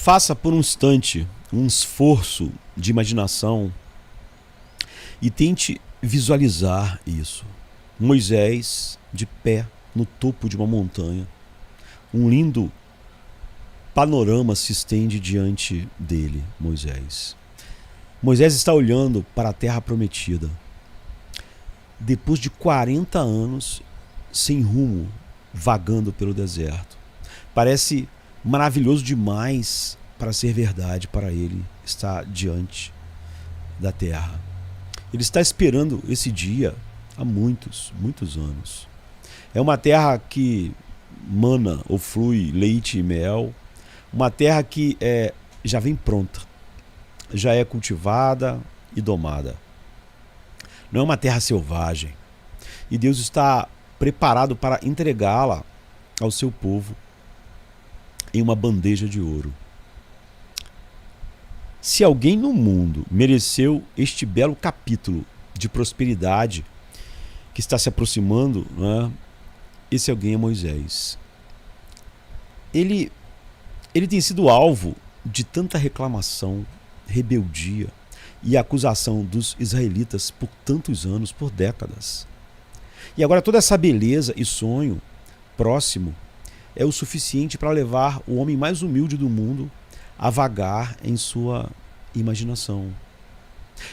Faça por um instante um esforço de imaginação e tente visualizar isso. Moisés de pé no topo de uma montanha. Um lindo panorama se estende diante dele, Moisés. Moisés está olhando para a terra prometida. Depois de 40 anos sem rumo, vagando pelo deserto. Parece maravilhoso demais para ser verdade para ele estar diante da terra. Ele está esperando esse dia há muitos anos. É uma terra que mana ou flui leite e mel, uma terra que já vem pronta, já é cultivada e domada. Não é uma terra selvagem. E Deus está preparado para entregá-la ao seu povo em uma bandeja de ouro. Se alguém no mundo mereceu este belo capítulo de prosperidade que está se aproximando, né, esse alguém é Moisés. Ele tem sido alvo de tanta reclamação, rebeldia e acusação dos israelitas por tantos anos, por décadas. E agora toda essa beleza e sonho próximo é o suficiente para levar o homem mais humilde do mundo a vagar em sua imaginação.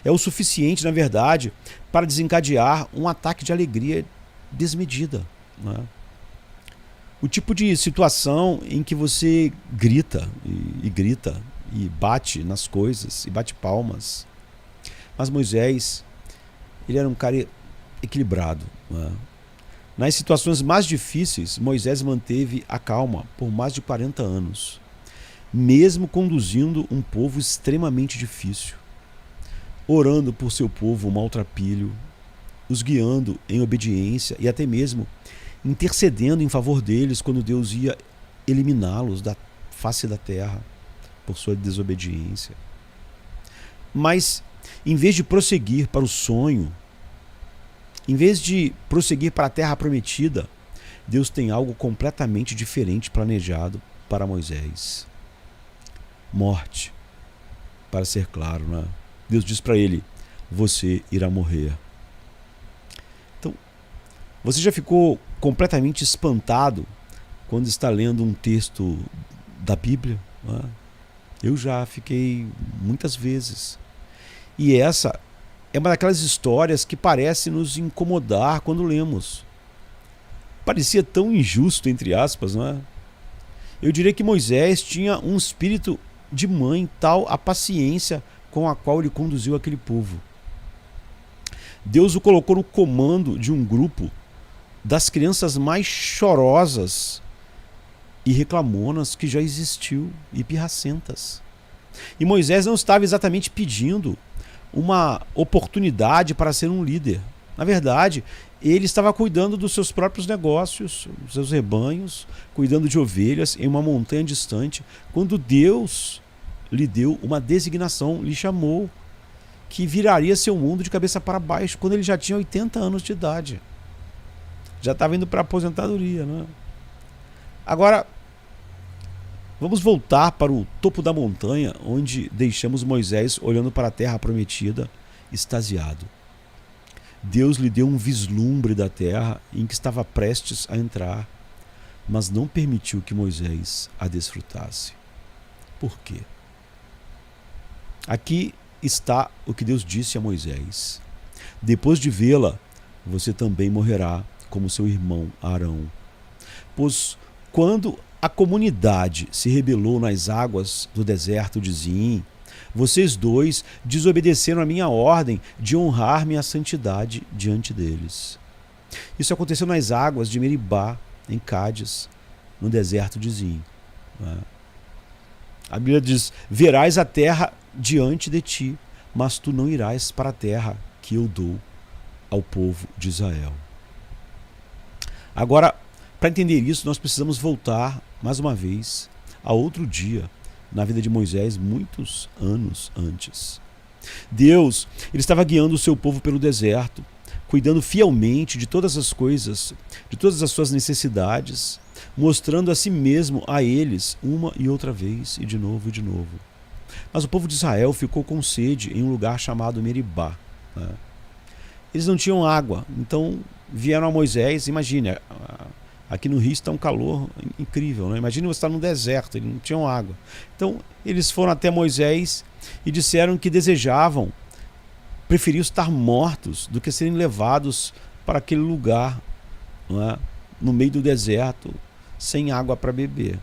É o suficiente, na verdade, para desencadear um ataque de alegria desmedida, né? O tipo de situação em que você grita e grita e bate nas coisas e bate palmas. Mas Moisés, ele era um cara equilibrado, né? Nas situações mais difíceis, Moisés manteve a calma por mais de 40 anos, mesmo conduzindo um povo extremamente difícil, orando por seu povo maltrapilho, os guiando em obediência e até mesmo intercedendo em favor deles quando Deus ia eliminá-los da face da terra por sua desobediência. Mas, em vez de prosseguir para o sonho, em vez de prosseguir para a terra prometida, Deus tem algo completamente diferente planejado para Moisés. Morte, para ser claro, né? Deus diz para ele: você irá morrer. Então, você já ficou completamente espantado quando está lendo um texto da Bíblia, né? Eu já fiquei muitas vezes. E essa é uma daquelas histórias que parece nos incomodar quando lemos. Parecia tão injusto, entre aspas, não é? Eu diria que Moisés tinha um espírito de mãe, tal a paciência com a qual ele conduziu aquele povo. Deus o colocou no comando de um grupo das crianças mais chorosas e reclamonas que já existiu, e pirracentas. E Moisés não estava exatamente pedindo uma oportunidade para ser um líder. Na verdade, ele estava cuidando dos seus próprios negócios, dos seus rebanhos, cuidando de ovelhas em uma montanha distante, quando Deus lhe deu uma designação, lhe chamou, que viraria seu mundo de cabeça para baixo, quando ele já tinha 80 anos de idade. Já estava indo para a aposentadoria, né? Agora, vamos voltar para o topo da montanha, onde deixamos Moisés olhando para a terra prometida, extasiado. Deus lhe deu um vislumbre da terra em que estava prestes a entrar, mas não permitiu que Moisés a desfrutasse. Por quê? Aqui está o que Deus disse a Moisés: depois de vê-la, você também morrerá como seu irmão Arão. Pois quando a comunidade se rebelou nas águas do deserto de Zim, vocês dois desobedeceram a minha ordem de honrar minha santidade diante deles. Isso aconteceu nas águas de Meribá, em Cádiz, no deserto de Zim. A Bíblia diz: verás a terra diante de ti, mas tu não irás para a terra que eu dou ao povo de Israel. Agora, para entender isso, nós precisamos voltar mais uma vez a outro dia na vida de Moisés, muitos anos antes. Deus, ele estava guiando o seu povo pelo deserto, cuidando fielmente de todas as coisas, de todas as suas necessidades, mostrando a si mesmo a eles uma e outra vez, e de novo e de novo. Mas o povo de Israel ficou com sede em um lugar chamado Meribá. Eles não tinham água, então vieram a Moisés. Imagine, aqui no Rio está um calor incrível, né? Imagine você estar no deserto, eles não tinham água. Então eles foram até Moisés e disseram que desejavam, preferiam estar mortos do que serem levados para aquele lugar, não é? No meio do deserto, sem água para beber.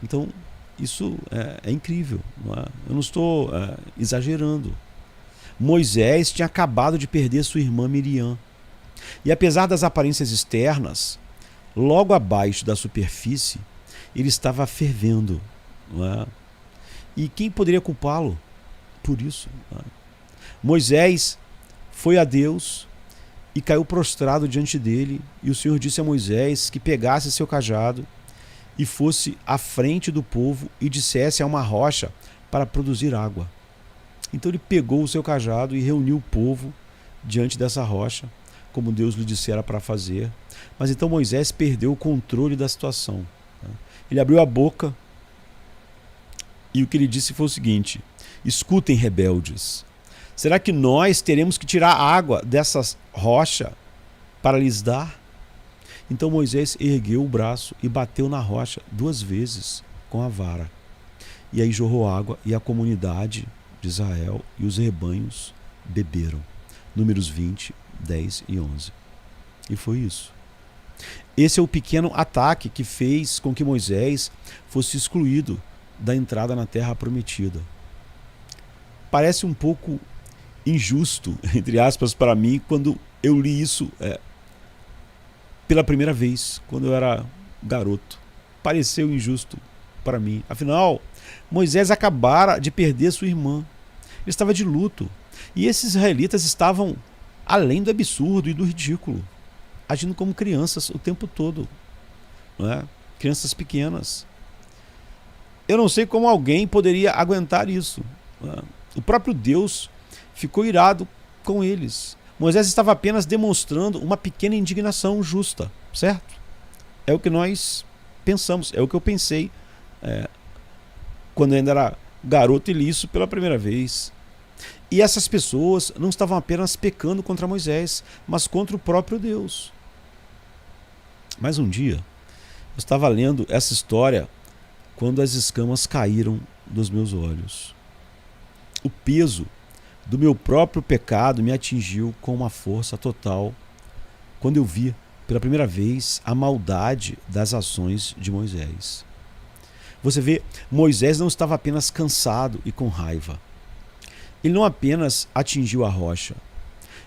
Então isso é incrível, não é? Eu não estou exagerando. Moisés tinha acabado de perder sua irmã Miriam. E apesar das aparências externas, logo abaixo da superfície, ele estava fervendo. Não é? E quem poderia culpá-lo por isso? Não é? Moisés foi a Deus e caiu prostrado diante dele, e o Senhor disse a Moisés que pegasse seu cajado e fosse à frente do povo e dissesse a uma rocha para produzir água. Então ele pegou o seu cajado e reuniu o povo diante dessa rocha, como Deus lhe dissera para fazer. Mas então Moisés perdeu o controle da situação. Ele abriu a boca e o que ele disse foi o seguinte: escutem, rebeldes, será que nós teremos que tirar água dessa rocha para lhes dar? Então Moisés ergueu o braço e bateu na rocha 2 vezes com a vara. E aí jorrou água, e a comunidade de Israel e os rebanhos beberam. Números 20, 10 e 11. E foi isso. Esse é o pequeno ataque que fez com que Moisés fosse excluído da entrada na terra prometida. Parece um pouco injusto, entre aspas, para mim, quando eu li isso pela primeira vez, quando eu era garoto. Pareceu injusto para mim. Afinal, Moisés acabara de perder sua irmã. Ele estava de luto. E esses israelitas estavam além do absurdo e do ridículo, agindo como crianças o tempo todo, não é? Crianças pequenas. Eu não sei como alguém poderia aguentar isso. Não é? O próprio Deus ficou irado com eles. Moisés estava apenas demonstrando uma pequena indignação justa, certo? É o que nós pensamos, é o que eu pensei quando eu ainda era garoto e li isso pela primeira vez. E essas pessoas não estavam apenas pecando contra Moisés, mas contra o próprio Deus. Mas um dia, eu estava lendo essa história quando as escamas caíram dos meus olhos. O peso do meu próprio pecado me atingiu com uma força total quando eu vi pela primeira vez a maldade das ações de Moisés. Você vê, Moisés não estava apenas cansado e com raiva. Ele não apenas atingiu a rocha.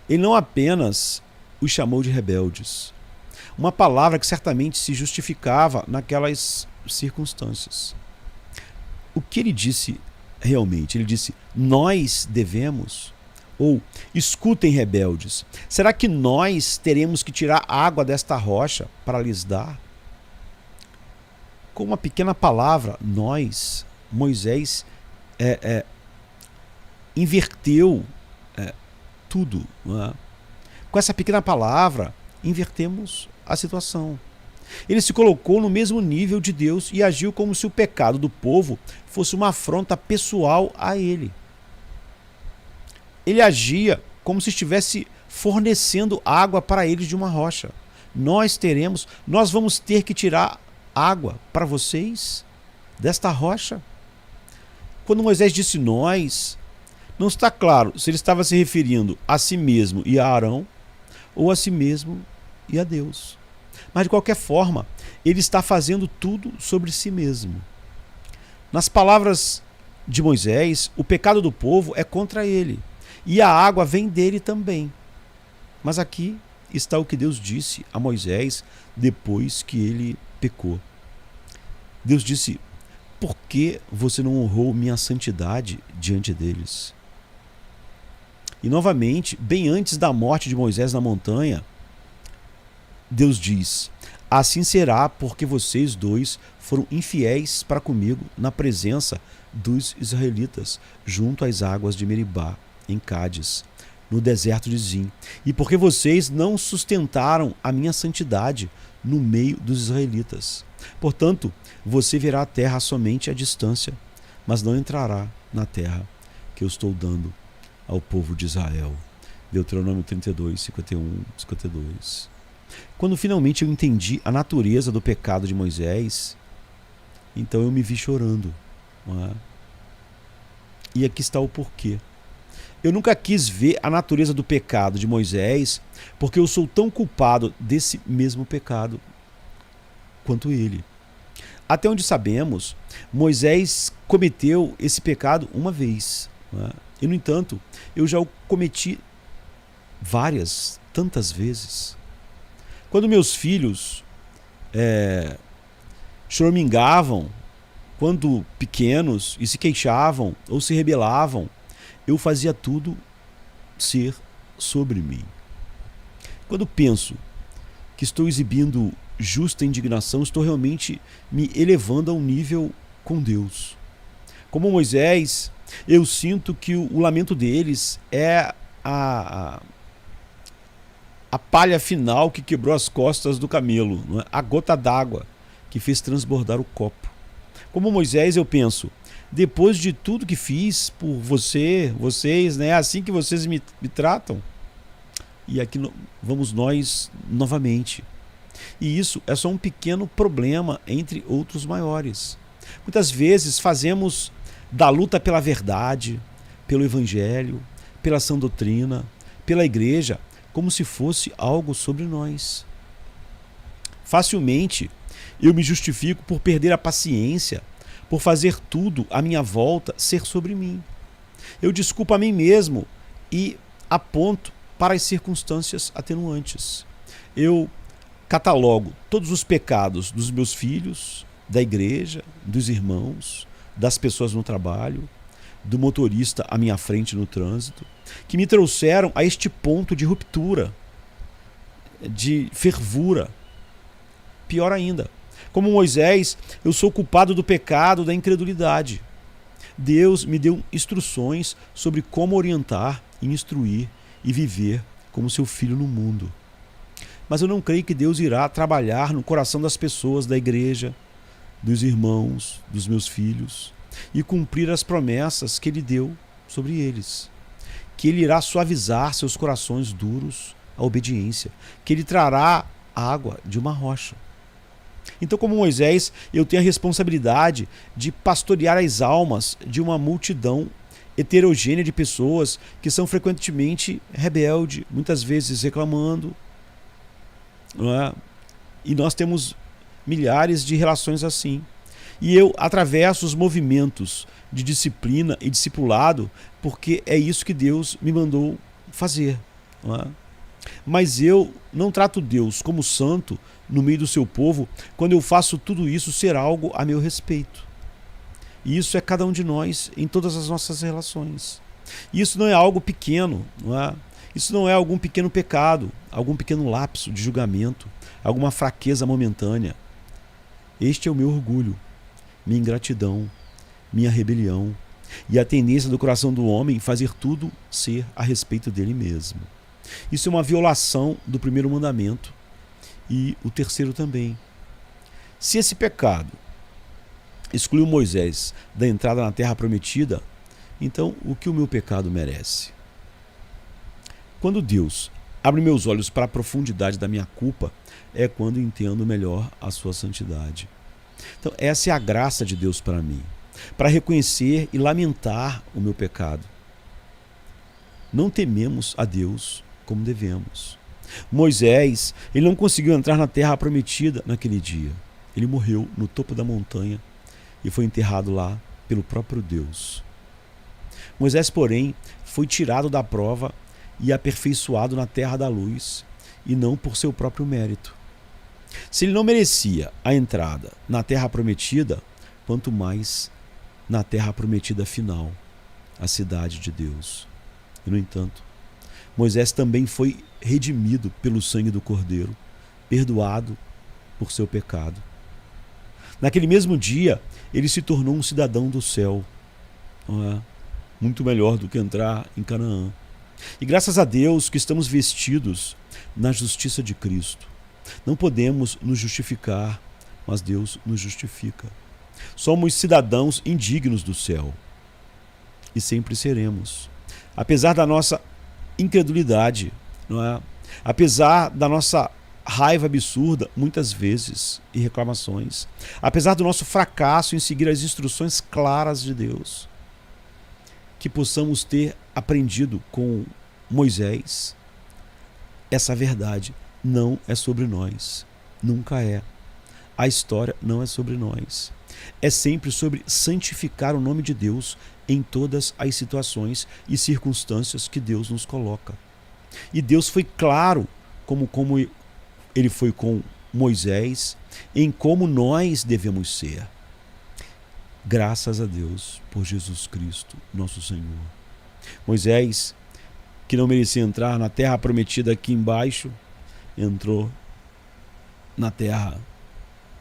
Ele não apenas os chamou de rebeldes. Uma palavra que certamente se justificava naquelas circunstâncias. O que ele disse realmente? Ele disse: nós devemos, ou escutem, rebeldes, será que nós teremos que tirar água desta rocha para lhes dar? Com uma pequena palavra, nós, Moisés inverteu tudo. Não é? Com essa pequena palavra, invertemos a situação. Ele se colocou no mesmo nível de Deus e agiu como se o pecado do povo fosse uma afronta pessoal a ele. Ele agia como se estivesse fornecendo água para eles de uma rocha. Nós vamos ter que tirar água para vocês desta rocha. Quando Moisés disse nós, não está claro se ele estava se referindo a si mesmo e a Arão, ou a si mesmo e a Deus. Mas de qualquer forma, ele está fazendo tudo sobre si mesmo. Nas palavras de Moisés, o pecado do povo é contra ele, e a água vem dele também. Mas aqui está o que Deus disse a Moisés depois que ele pecou. Deus disse: por que você não honrou minha santidade diante deles? E novamente, bem antes da morte de Moisés na montanha, Deus diz: assim será porque vocês dois foram infiéis para comigo na presença dos israelitas, junto às águas de Meribá, em Cádiz, no deserto de Zim, e porque vocês não sustentaram a minha santidade no meio dos israelitas. Portanto, você verá a terra somente à distância, mas não entrará na terra que eu estou dando ao povo de Israel. Deuteronômio 32, 51, 52. Quando finalmente eu entendi a natureza do pecado de Moisés, então eu me vi chorando. Não é? E aqui está o porquê. Eu nunca quis ver a natureza do pecado de Moisés, porque eu sou tão culpado desse mesmo pecado quanto ele. Até onde sabemos, Moisés cometeu esse pecado uma vez. Não é? E, no entanto, eu já o cometi tantas vezes. Quando meus filhos choramingavam, quando pequenos, e se queixavam ou se rebelavam, eu fazia tudo ser sobre mim. Quando penso que estou exibindo justa indignação, estou realmente me elevando a um nível com Deus. Como Moisés, eu sinto que o lamento deles é a palha final que quebrou as costas do camelo, não é? A gota d'água que fez transbordar o copo. Como Moisés, eu penso, depois de tudo que fiz por vocês, né, é assim que vocês me tratam? E aqui vamos nós novamente. E isso é só um pequeno problema entre outros maiores. Muitas vezes fazemos da luta pela verdade, pelo evangelho, pela sã doutrina, pela igreja, como se fosse algo sobre nós. Facilmente eu me justifico por perder a paciência, por fazer tudo à minha volta ser sobre mim. Eu desculpo a mim mesmo e aponto para as circunstâncias atenuantes. Eu catalogo todos os pecados dos meus filhos, da igreja, dos irmãos, das pessoas no trabalho, do motorista à minha frente no trânsito, que me trouxeram a este ponto de ruptura, de fervura. Pior ainda, como Moisés, eu sou culpado do pecado da incredulidade. Deus me deu instruções sobre como orientar, instruir e viver como seu filho no mundo. Mas eu não creio que Deus irá trabalhar no coração das pessoas da igreja, dos irmãos, dos meus filhos, e cumprir as promessas que Ele deu sobre eles. Que Ele irá suavizar seus corações duros à obediência. Que Ele trará água de uma rocha. Então, como Moisés, eu tenho a responsabilidade de pastorear as almas de uma multidão heterogênea de pessoas que são frequentemente rebeldes, muitas vezes reclamando. Não é? E nós temos milhares de relações assim. E eu atravesso os movimentos de disciplina e discipulado porque é isso que Deus me mandou fazer. Não é? Mas eu não trato Deus como santo no meio do seu povo quando eu faço tudo isso ser algo a meu respeito. E isso é cada um de nós em todas as nossas relações. E isso não é algo pequeno, não é? Isso não é algum pequeno pecado, algum pequeno lapso de julgamento, alguma fraqueza momentânea. Este é o meu orgulho, minha ingratidão, minha rebelião e a tendência do coração do homem fazer tudo ser a respeito dele mesmo. Isso é uma violação do primeiro mandamento e o terceiro também. Se esse pecado excluiu Moisés da entrada na terra prometida, então o que o meu pecado merece? Quando Deus abre meus olhos para a profundidade da minha culpa, é quando entendo melhor a sua santidade. Então essa é a graça de Deus para mim, para reconhecer e lamentar o meu pecado. Não tememos a Deus como devemos. Moisés, ele não conseguiu entrar na terra prometida naquele dia. Ele morreu no topo da montanha e foi enterrado lá pelo próprio Deus. Moisés, porém, foi tirado da prova e aperfeiçoado na terra da luz, e não por seu próprio mérito. Se ele não merecia a entrada na terra prometida, quanto mais na terra prometida final, a cidade de Deus. E, no entanto, Moisés também foi redimido pelo sangue do Cordeiro, perdoado por seu pecado. Naquele mesmo dia, ele se tornou um cidadão do céu, não é? Muito melhor do que entrar em Canaã. E graças a Deus que estamos vestidos na justiça de Cristo. Não podemos nos justificar, mas Deus nos justifica. Somos cidadãos indignos do céu. E sempre seremos. Apesar da nossa incredulidade, não é? Apesar da nossa raiva absurda, muitas vezes, e reclamações. Apesar do nosso fracasso em seguir as instruções claras de Deus. Que possamos ter aprendido com Moisés. Essa verdade não é sobre nós. Nunca é. A história não é sobre nós. É sempre sobre santificar o nome de Deus em todas as situações e circunstâncias que Deus nos coloca. E Deus foi claro, como ele foi com Moisés, em como nós devemos ser. Graças a Deus por Jesus Cristo, nosso Senhor. Moisés, que não merecia entrar na terra prometida aqui embaixo, entrou na terra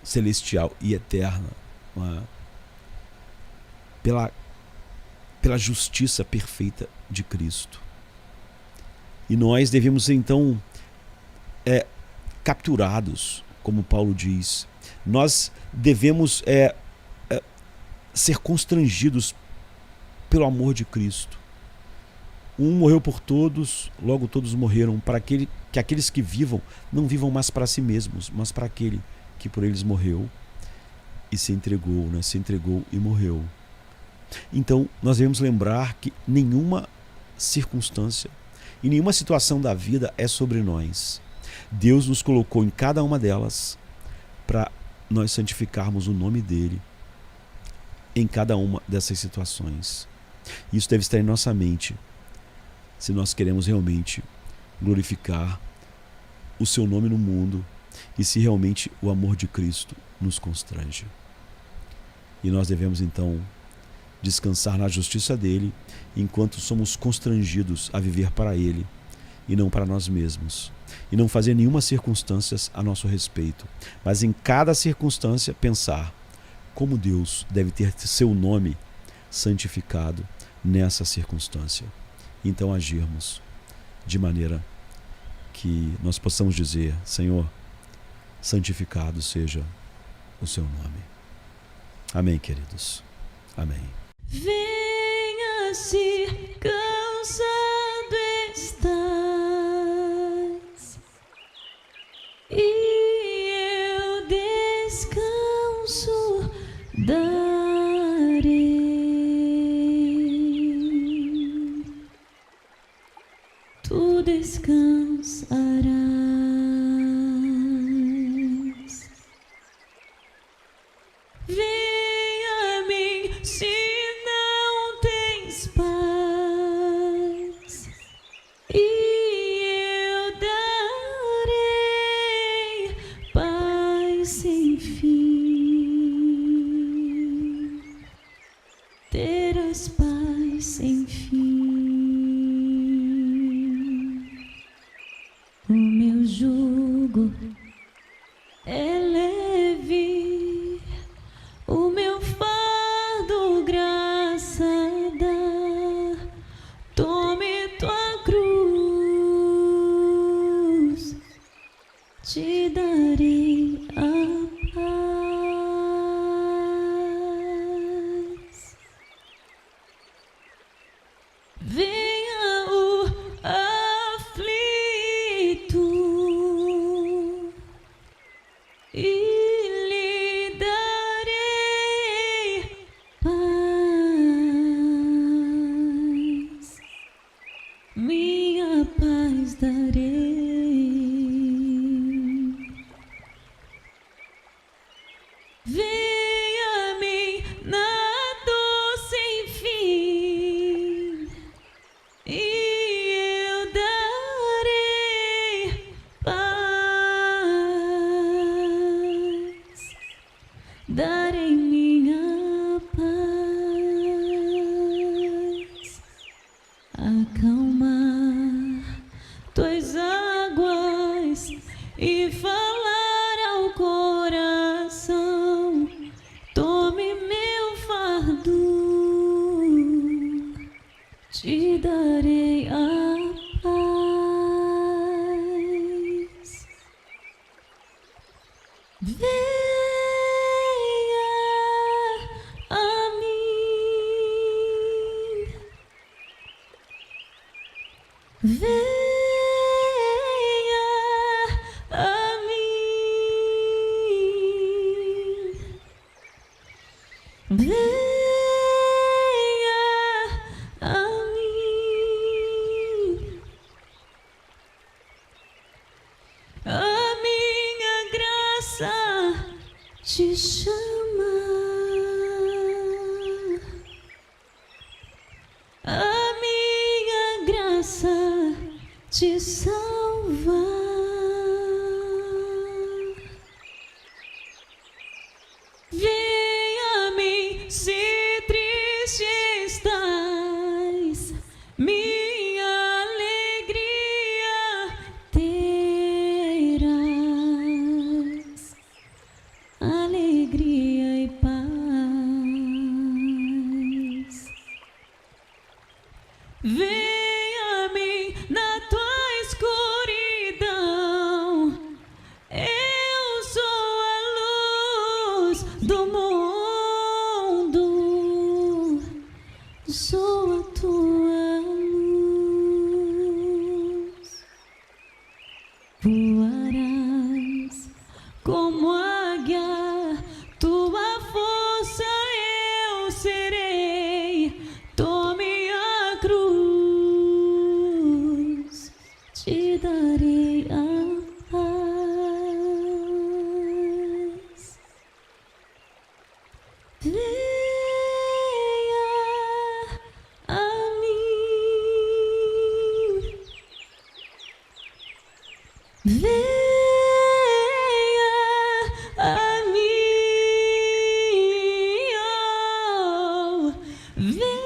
celestial e eterna, pela justiça perfeita de Cristo. E nós devemos então capturados, como Paulo diz, nós devemos ser constrangidos pelo amor de Cristo. Um morreu por todos, logo todos morreram, para que aqueles que vivam não vivam mais para si mesmos, mas para aquele que por eles morreu e se entregou, né? Se entregou e morreu. Então nós devemos lembrar que nenhuma circunstância e nenhuma situação da vida é sobre nós. Deus nos colocou em cada uma delas para nós santificarmos o nome dele em cada uma dessas situações. Isso deve estar em nossa mente, se nós queremos realmente glorificar o seu nome no mundo e se realmente o amor de Cristo nos constrange. E nós devemos então descansar na justiça dele enquanto somos constrangidos a viver para ele e não para nós mesmos. E não fazer nenhuma circunstância a nosso respeito, mas em cada circunstância pensar como Deus deve ter seu nome santificado nessa circunstância. Então agirmos de maneira que nós possamos dizer: Senhor, santificado seja o seu nome. Amém, queridos. Amém. Venha se cansado estás, e eu descanso darei. Tu descansarás. Venha a mim se não tens paz, e eu darei paz sem fim. Terás paz sem fim. O meu jugo é leve, o meu fardo graça dá. Tome tua cruz, te darei a paz. Venha o aflito e lhe darei paz. Minha paz darei. Venha a mim na dor sem fim, e eu darei paz. Darei minha paz. Acalmar tuas águas e falar ao coração: tome meu fardo, te darei a venha a mim, venha a mim, a minha graça te chama, a minha graça te salva. Vem a mim se triste estás, minha alegria terás, alegria e paz. Vem a mim na tua escuridão, eu sou a luz do mundo, sou a tua luz. Voarás como águia, tua força eu serei. Tome a cruz, te darei a paz. Venha a mim, venha a mim, oh, venha.